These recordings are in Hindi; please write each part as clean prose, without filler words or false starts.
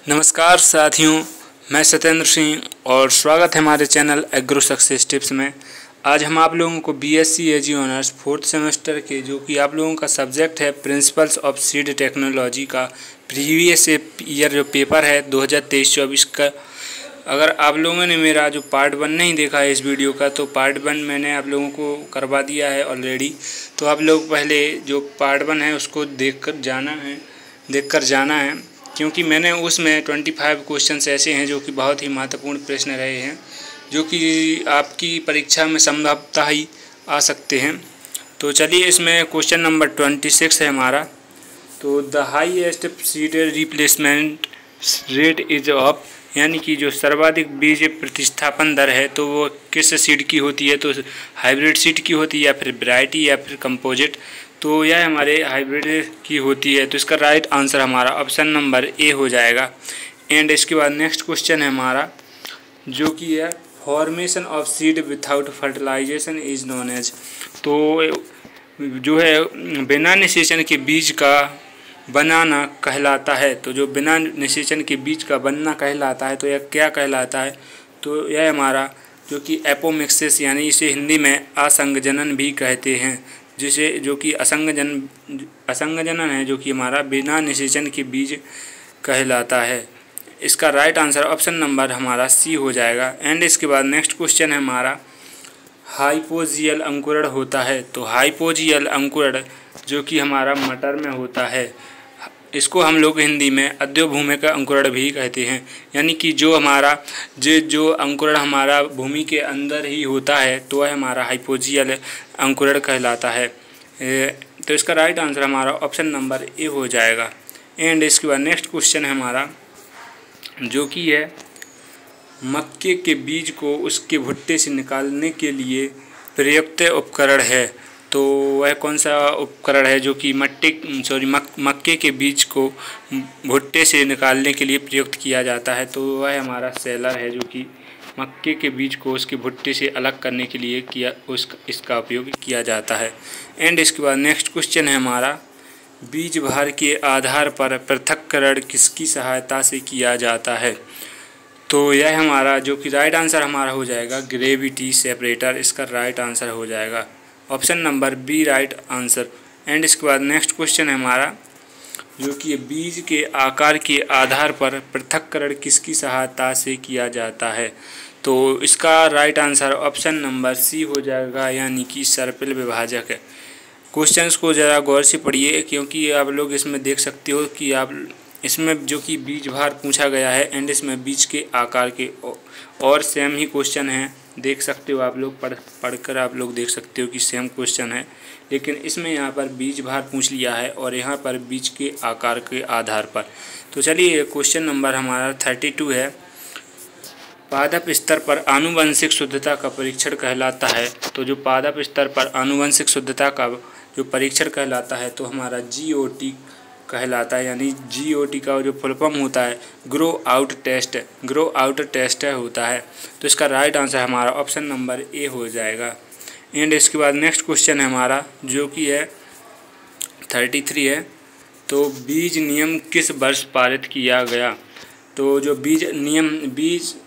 नमस्कार साथियों, मैं सत्येंद्र सिंह और स्वागत है हमारे चैनल एग्रो सक्सेस टिप्स में। आज हम आप लोगों को बीएससी एजी ऑनर्स 4th सेमेस्टर के जो कि आप लोगों का सब्जेक्ट है प्रिंसिपल्स ऑफ सीड टेक्नोलॉजी का प्रीवियस ईयर जो पेपर है 2023-24 का। अगर आप लोगों ने मेरा जो पार्ट 1 नहीं देखा है इस वीडियो का, तो पार्ट 1 मैंने आप लोगों को करवा दिया है ऑलरेडी। तो आप लोग पहले जो पार्ट 1 है उसको देख कर जाना है क्योंकि मैंने उसमें 25 क्वेश्चंस ऐसे हैं जो कि बहुत ही महत्वपूर्ण प्रश्न रहे हैं, जो कि आपकी परीक्षा में संभवतः ही आ सकते हैं। तो चलिए, इसमें क्वेश्चन नंबर 26 है हमारा। तो the highest seed replacement rate is of, यानी कि जो सर्वाधिक बीज प्रतिस्थापन दर है तो वो किस सीड की होती है? तो हाइब्रिड सीड की होती है या फिर वैरायटी या फिर कंपोजिट? तो यह हमारे हाइब्रिड की होती है। तो इसका राइट आंसर हमारा ऑप्शन नंबर ए हो जाएगा। एंड इसके बाद नेक्स्ट क्वेश्चन है हमारा, जो कि है formation of seed without fertilization is known as. तो जो है बिना निषेचन के बीज का बनाना कहलाता है। तो जो बिना निषेचन के बीज का बनना कहलाता है तो यह क्या कहलाता है? तो यह हमारा जो कि एपोमिक्सिस, यानी इसे हिंदी में असंगजनन भी कहते हैं, जिसे जो कि असंगजनन है, जो कि हमारा बिना निषेचन के बीज कहलाता है। इसका राइट आंसर ऑप्शन नंबर हमारा सी हो जाएगा। एंड इसके बाद नेक्स्ट क्वेश्चन है हमारा, हाइपोजियल अंकुरण होता है। तो हाइपोजियल अंकुरण जो कि हमारा मटर में होता है, इसको हम लोग हिंदी में अद्योभूमिक अंकुरण भी कहते हैं, यानी कि जो हमारा जो अंकुरण हमारा भूमि के अंदर ही होता है तो वह हमारा हाइपोजियल अंकुरण कहलाता है। तो इसका राइट आंसर हमारा ऑप्शन नंबर ए हो जाएगा। एंड इसके बाद नेक्स्ट क्वेश्चन है हमारा, जो कि है मक्के के बीज को उसके भुट्टे से निकालने के लिए प्रयुक्त उपकरण है। तो वह कौन सा उपकरण है जो कि मक्के के बीज को भुट्टे से निकालने के लिए प्रयुक्त किया जाता है? तो वह हमारा सेलर है, जो कि मक्के के बीज को उसके भुट्टे से अलग करने के लिए इसका उपयोग किया जाता है। एंड इसके बाद नेक्स्ट क्वेश्चन है हमारा, बीज भार के आधार पर पृथक्करण किसकी सहायता से किया जाता है? तो यह हमारा जो कि राइट आंसर हमारा हो जाएगा ग्रेविटी सेपरेटर। इसका राइट आंसर हो जाएगा option number B right answer. And इसके बाद नेक्स्ट क्वेश्चन है हमारा, जो कि बीज के आकार के आधार पर पृथक्करण किसकी सहायता से किया जाता है? तो इसका right answer option number C हो जाएगा, यानी कि सर्पिल विभाजक है। क्वेश्चंस को ज़रा गौर से पढ़िए, क्योंकि आप लोग इसमें देख सकते हो कि आप इसमें जो कि बीज भार पूछा गया है एंड इसमें बीज के आकार के और सेम ही क्वेश्चन हैं, देख सकते हो आप लोग पढ़कर आप लोग देख सकते हो कि सेम क्वेश्चन है, लेकिन इसमें यहाँ पर बीज भार पूछ लिया है और यहाँ पर बीज के आकार के आधार पर। तो चलिए, क्वेश्चन नंबर हमारा 32 है, पादप स्तर पर आनुवंशिक शुद्धता का परीक्षण कहलाता है। तो जो पादप स्तर पर आनुवंशिक शुद्धता का जो परीक्षण कहलाता है तो हमारा GOT कहलाता है, यानी GOT का जो फुल फॉर्म होता है ग्रो आउट टेस्ट होता है। तो इसका राइट आंसर हमारा ऑप्शन नंबर ए हो जाएगा। एंड इसके बाद नेक्स्ट क्वेश्चन है हमारा, जो कि है 33 है। तो बीज नियम किस वर्ष पारित किया गया? तो जो बीज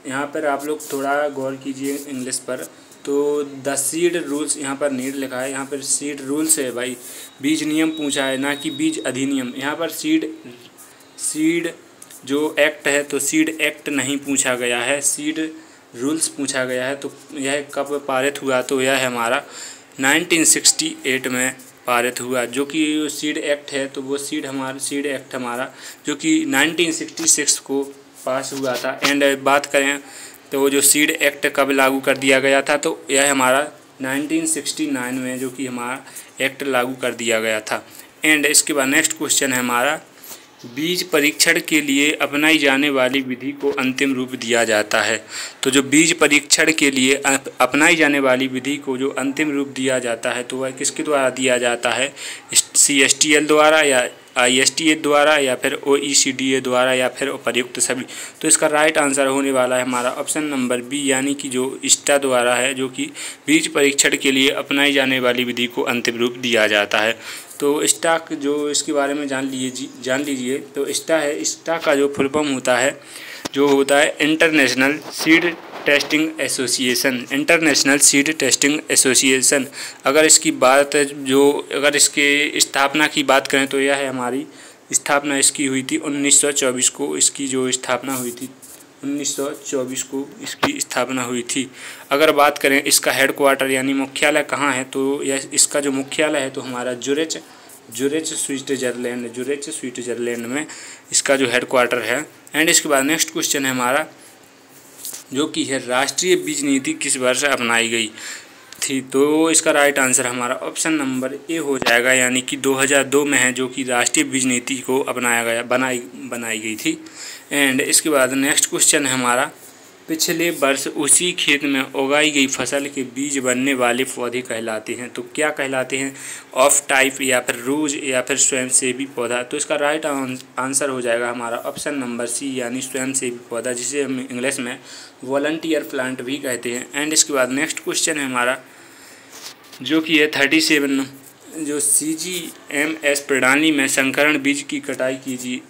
यहाँ पर आप लोग थोड़ा गौर कीजिए इंग्लिश पर। तो द सीड रूल्स यहाँ पर नीड लिखा है, यहाँ पर सीड रूल्स है भाई, बीज नियम पूछा है ना कि बीज अधिनियम। यहाँ पर सीड जो एक्ट है तो सीड एक्ट नहीं पूछा गया है, सीड रूल्स पूछा गया है। तो यह कब पारित हुआ? तो यह हमारा 1968 में पारित हुआ। जो कि सीड एक्ट है तो वो सीड एक्ट हमारा जो कि 1966 को पास हुआ था। एंड बात करें तो वो जो सीड एक्ट कब लागू कर दिया गया था, तो यह हमारा 1969 में जो कि हमारा एक्ट लागू कर दिया गया था। एंड इसके बाद नेक्स्ट क्वेश्चन है हमारा, बीज परीक्षण के लिए अपनाई जाने वाली विधि को अंतिम रूप दिया जाता है। तो जो बीज परीक्षण के लिए अपनाई जाने वाली विधि को जो अंतिम रूप दिया जाता है तो वह किसके द्वारा दिया जाता है? CSTL द्वारा या ISTA द्वारा या फिर OECD द्वारा या फिर उपर्युक्त सभी। तो इसका राइट आंसर होने वाला है हमारा ऑप्शन नंबर बी, यानी कि जो ISTA द्वारा है, जो कि बीज परीक्षण के लिए अपनाई जाने वाली विधि को अंतिम रूप दिया जाता है। तो स्टा जो इसके बारे में जान लीजिए। तो स्टा का जो फुल फॉर्म होता है international seed testing association. International seed testing association. अगर इसके स्थापना की बात करें तो यह है हमारी स्थापना इसकी हुई थी 1924 को। इसकी जो स्थापना हुई थी 1924 को इसकी स्थापना हुई थी। अगर बात करें इसका हेडक्वार्टर यानी मुख्यालय कहाँ है, तो यह इसका जो मुख्यालय है तो हमारा जुरिच स्विट्जरलैंड में इसका जो हेडक्वार्टर है। एंड इसके बाद नेक्स्ट क्वेश्चन है हमारा जो कि है राष्ट्रीय बीज नीति किस वर्ष अपनाई गई थी। तो इसका राइट आंसर हमारा ऑप्शन नंबर ए हो जाएगा, यानी कि 2002 में है जो कि राष्ट्रीय बीज नीति को बनाई गई थी। एंड इसके बाद नेक्स्ट क्वेश्चन है हमारा पिछले वर्ष उसी खेत में उगाई गई फसल के बीज बनने वाले पौधे कहलाते हैं। तो क्या कहलाते हैं? ऑफ टाइप या फिर रोज या फिर स्वयंसेवी पौधा। तो इसका राइट आंसर हो जाएगा हमारा ऑप्शन नंबर सी, यानी स्वयंसेवी पौधा, जिसे हम इंग्लिश में वॉलंटियर प्लांट भी कहते हैं। एंड इसके बाद नेक्स्ट क्वेश्चन है हमारा जो कि है 37, जो CGMS प्रणाली में संकरण बीज की कटाई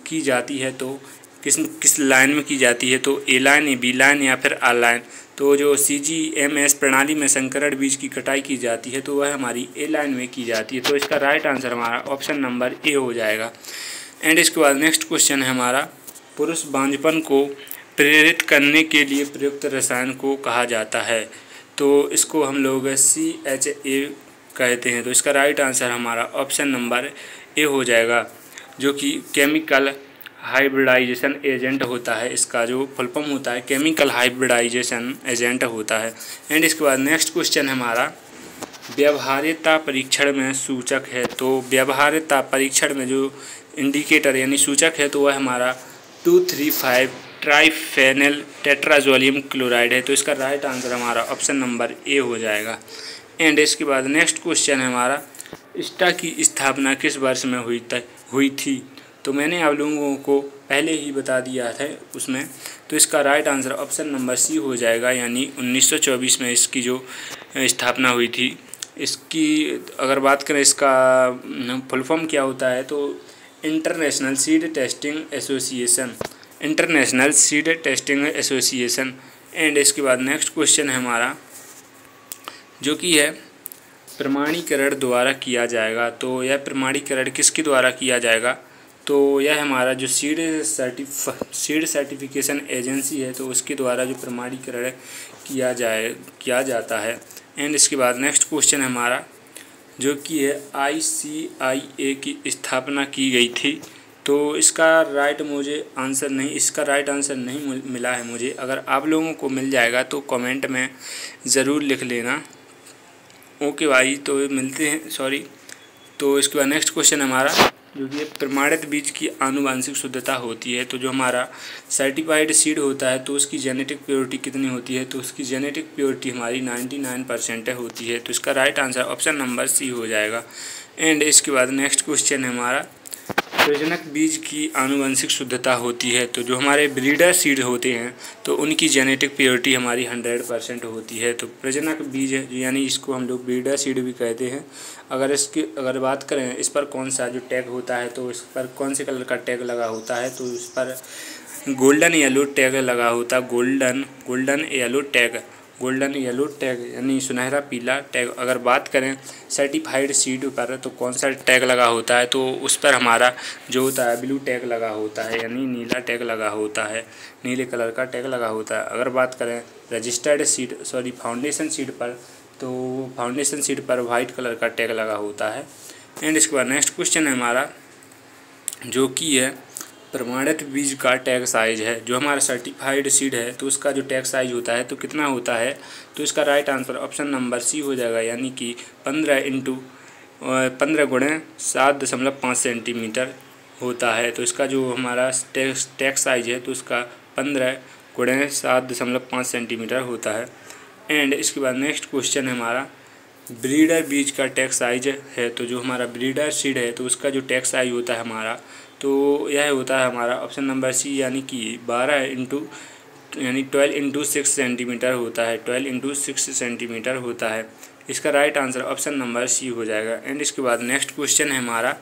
की जाती है तो किस लाइन में की जाती है? तो ए लाइन, बी लाइन या फिर आर लाइन। तो जो CGMS प्रणाली में संकरण बीज की कटाई की जाती है तो वह हमारी ए लाइन में की जाती है। तो इसका राइट आंसर हमारा ऑप्शन नंबर ए हो जाएगा। एंड इसके बाद नेक्स्ट क्वेश्चन है हमारा पुरुष बांझपन को प्रेरित करने के लिए प्रयुक्त रसायन को कहा जाता है। तो इसको हम लोग CHA कहते हैं। तो इसका राइट आंसर हमारा ऑप्शन नंबर ए हो जाएगा, जो कि केमिकल हाइब्रिडाइजेशन एजेंट होता है। इसका जो फुल फॉर्म होता है केमिकल हाइब्रिडाइजेशन एजेंट होता है। एंड इसके बाद नेक्स्ट क्वेश्चन है हमारा व्यवहार्यता परीक्षण में सूचक है। तो व्यवहार्यता परीक्षण में जो इंडिकेटर यानी सूचक है तो वह हमारा 2,3,5 ट्राइफेनल टेट्राजोलियम क्लोराइड है। तो इसका राइट आंसर हमारा ऑप्शन नंबर ए हो जाएगा। एंड इसके बाद नेक्स्ट क्वेश्चन है हमारा स्टा की स्थापना किस वर्ष में हुई थी। तो मैंने आप लोगों को पहले ही बता दिया था उसमें। तो इसका right answer option number C हो जाएगा, यानी 1924 में इसकी जो स्थापना हुई थी। इसकी अगर बात करें इसका फुल फॉर्म क्या होता है तो international seed testing association. International seed testing association. And इसके बाद नेक्स्ट क्वेश्चन है हमारा जो कि है प्रमाणीकरण द्वारा किया जाएगा। तो यह प्रमाणीकरण किसके द्वारा किया जाएगा? तो यह हमारा जो सीड सर्टिफिकेशन एजेंसी है तो उसके द्वारा जो प्रमाणीकरण किया जाता है। एंड इसके बाद नेक्स्ट क्वेश्चन है हमारा जो कि है ICIA की स्थापना की गई थी। तो इसका राइट आंसर नहीं मिला है मुझे। अगर आप लोगों को मिल जाएगा तो कमेंट में ज़रूर लिख लेना। ओके भाई, तो मिलते हैं, सॉरी। तो इसके बाद नेक्स्ट क्वेश्चन हमारा जो कि प्रमाणित बीज की आनुवंशिक शुद्धता होती है। तो जो हमारा सर्टिफाइड सीड होता है तो उसकी जेनेटिक प्योरिटी कितनी होती है? तो उसकी जेनेटिक प्योरिटी हमारी 99% होती है। तो इसका right answer option number C हो जाएगा। एंड इसके बाद नेक्स्ट क्वेश्चन है हमारा प्रजनक बीज की आनुवंशिक शुद्धता होती है। तो जो हमारे ब्रीडर सीड होते हैं तो उनकी जेनेटिक प्योरिटी हमारी 100% होती है। तो प्रजनक बीज यानी इसको हम लोग ब्रीडर सीड भी कहते हैं। अगर बात करें इस पर कौन सा जो टैग होता है तो इस पर कौन से कलर का टैग लगा होता है? तो इस पर गोल्डन येलो टैग लगा होता है। गोल्डन येलो टैग यानी सुनहरा पीला टैग। अगर बात करें सर्टिफाइड सीड पर तो कौन सा टैग लगा होता है? तो उस पर हमारा जो होता है ब्लू टैग लगा होता है, यानी नीला टैग लगा होता है, नीले कलर का टैग लगा होता है। अगर बात करें फाउंडेशन सीड पर तो फाउंडेशन सीड पर वाइट कलर का टैग लगा होता है। एंड इसके बाद नेक्स्ट क्वेश्चन है हमारा जो कि है प्रमाणित बीज का टैग साइज है। जो हमारा सर्टिफाइड सीड है तो उसका जो टैग साइज होता है तो कितना होता है? तो इसका right answer option number C हो जाएगा, यानी कि 15 गुणे 7.5 सेंटीमीटर होता है। तो इसका जो हमारा टैग साइज है तो उसका 15 गुणे 7.5 सेंटीमीटर होता है। एंड इसके बाद नेक्स्ट क्वेश्चन है हमारा ब्रीडर बीज का टैग साइज है। तो जो हमारा ब्रीडर सीड है तो उसका जो टैग साइज होता है हमारा तो यह होता है हमारा ऑप्शन नंबर सी, यानी कि 12 × 6 सेंटीमीटर होता है। 12 × 6 सेंटीमीटर होता है। इसका right answer option number C हो जाएगा। एंड इसके बाद नेक्स्ट क्वेश्चन है हमारा,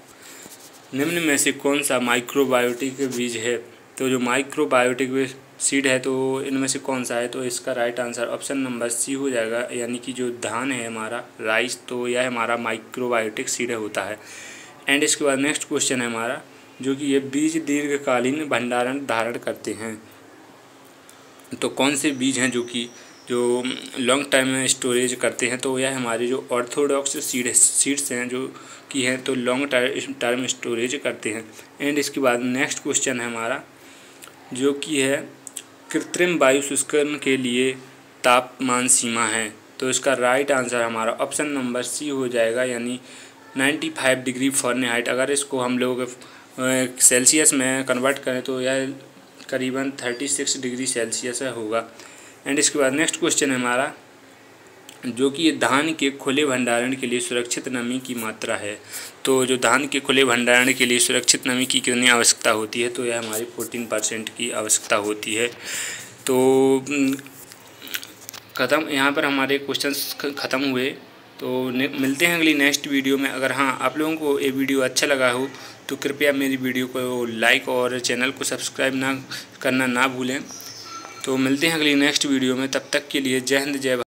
निम्न में से कौन सा माइक्रोबायोटिक बीज है। तो जो माइक्रोबायोटिक सीड है तो इनमें से कौन सा है, तो इसका right answer option number C हो जाएगा, यानी कि जो धान है हमारा राइस, तो यह हमारा माइक्रोबायोटिक सीड होता है। एंड इसके बाद नेक्स्ट क्वेश्चन है हमारा, जो कि ये बीज दीर्घकालीन भंडारण धारण करते हैं। तो कौन से बीज हैं जो लॉन्ग टाइम में स्टोरेज करते हैं, तो यह हमारे जो ऑर्थोडॉक्स सीड्स हैं जो कि हैं तो लॉन्ग टाइम स्टोरेज करते हैं। एंड इसके बाद नेक्स्ट क्वेश्चन है हमारा, जो कि है कृत्रिम वायु शुष्करण के लिए तापमान सीमा है। तो इसका राइट आंसर हमारा ऑप्शन नंबर सी हो जाएगा, यानी 95 डिग्री फ़ारेनहाइट। अगर इसको हम लोग सेल्सियस में कन्वर्ट करें तो यह करीबन 36 डिग्री सेल्सियस होगा। एंड इसके बाद नेक्स्ट क्वेश्चन है हमारा, जो कि धान के खुले भंडारण के लिए सुरक्षित नमी की मात्रा है। तो जो धान के खुले भंडारण के लिए सुरक्षित नमी की कितनी आवश्यकता होती है, तो यह हमारी 14% की आवश्यकता होती है। तो ख़त्म, यहाँ पर हमारे क्वेश्चंस ख़त्म हुए। तो मिलते हैं अगली नेक्स्ट वीडियो में। अगर हाँ आप लोगों को ये वीडियो अच्छा लगा हो तो कृपया मेरी वीडियो को लाइक और चैनल को सब्सक्राइब करना ना भूलें। तो मिलते हैं अगली नेक्स्ट वीडियो में, तब तक के लिए जय हिंद जय भारत।